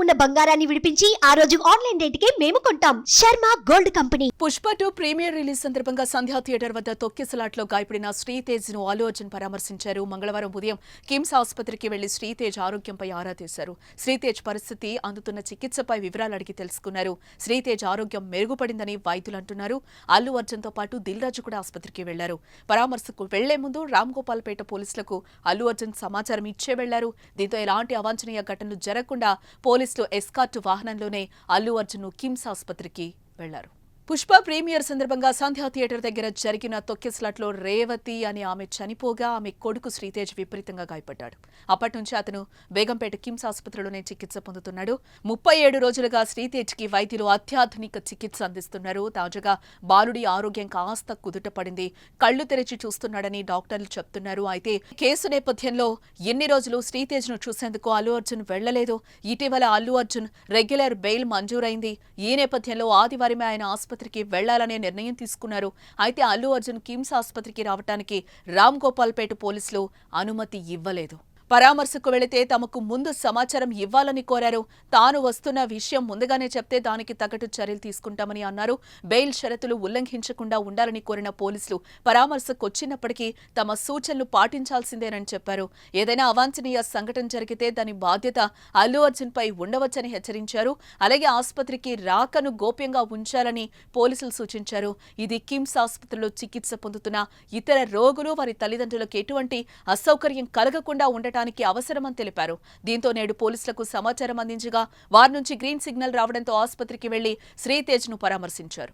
ఉన్న బంగారాన్ని విడిపించి ఆ రోజు ఆన్లైన్ రేటుకే మేము కొంటాం. Sharma gold company. Pushpa 2 premiere release సందర్భంగా సంధ్యా థియేటర్ వద్ద తొక్కిసలాట్లో గాయపడిన శ్రీతేజ్ ను అల్లు అర్జున్ పరామర్శించారు. మంగళవారం ఉదయం కిమ్స్ ఆసుపత్రికి వెళ్లి శ్రీతేజ్ ఆరోగ్యంపై ఆరా తీశారు. శ్రీతేజ్ పరిస్థితి, అందుతున్న చికిత్సపై వివరాలు అడిగి తెలుసుకున్నారు. శ్రీతేజ్ ఆరోగ్యం మెరుగుపడిందని వైద్యులు అంటున్నారు. అల్లు అర్జున్ తో పాటు దిల్ రాజు కూడా ఆసుపత్రికి వెళ్లారు. పరామర్శకు వెళ్లే ముందు రామ్ గోపాల్పేట పోలీసులకు అల్లు అర్జున్ సమాచారం ఇచ్చే వెళ్లారు. దీంతో ఎలాంటి అవాంఛనీయ ఘటనలు జరగకుండా పోలీసులు ఎస్కార్ట్ వాహనంలోనే అల్లు అర్జున్ కిమ్స్ ఆసుపత్రికి వెళ్లారు. పుష్ప ప్రీమియర్ సందర్భంగా సంధ్యా థియేటర్ దగ్గర జరిగిన తొక్కిసలాట్లో రేవతి అని ఆమె చనిపోగా ఆమె కొడుకు శ్రీతేజ్ విపరీతంగా గాయపడ్డాడు. అప్పటి నుంచి అతను బేగంపేట కిమ్స్ ఆసుపత్రిలోనే చికిత్స పొందుతున్నాడు. 37 రోజులుగా శ్రీతేజ్ కి వైద్యులు అత్యాధునిక చికిత్స అందిస్తున్నారు. తాజాగా బాలుడి ఆరోగ్యం కాస్త కుదుటపడింది. కళ్లు తెరిచి చూస్తున్నాడని డాక్టర్లు చెప్తున్నారు. అయితే కేసు నేపథ్యంలో ఎన్ని రోజులు శ్రీతేజ్ ను చూసేందుకు అల్లు అర్జున్ వెళ్లలేదు. ఇటీవల అల్లు అర్జున్ రెగ్యులర్ బెయిల్ మంజూరైంది. ఈ నేపథ్యంలో ఆదివారమే ఆయన ఆసుపత్రికి వెళ్లాలనే నిర్ణయం తీసుకున్నారు. అయితే అల్లు అర్జున్ కిమ్స్ ఆసుపత్రికి రావడానికి రామ్ గోపాల్పేట పోలీసులు అనుమతి ఇవ్వలేదు. పరామర్శకు వెళితే తమకు ముందు సమాచారం ఇవ్వాలని కోరారు. తాను వస్తున్న విషయం ముందుగానే చెప్తే దానికి తగ్గట్టు చర్యలు తీసుకుంటామని అన్నారు. బెయిల్ షరతులు ఉల్లంఘించకుండా ఉండాలని కోరిన పోలీసులు పరామర్శకొచ్చినప్పటికీ తమ సూచనలు పాటించాల్సిందేనని చెప్పారు. ఏదైనా అవాంఛనీయ సంఘటన జరిగితే దాని బాధ్యత అల్లు అర్జున్ పై ఉండవచ్చని హెచ్చరించారు. అలాగే ఆసుపత్రికి రాకను గోప్యంగా ఉంచాలని పోలీసులు సూచించారు. ఇది కిమ్స్ ఆసుపత్రిలో చికిత్స పొందుతున్న ఇతర రోగులు, వారి తల్లిదండ్రులకు ఎటువంటి అసౌకర్యం కలగకుండా ఉండటానికి అవసరమని తెలిపారు. దీంతో నేడు పోలీసులకు సమాచారం అందించగా వారి నుంచి గ్రీన్ సిగ్నల్ రావడంతో ఆసుపత్రికి వెళ్లి శ్రీతేజ్ ను పరామర్శించారు.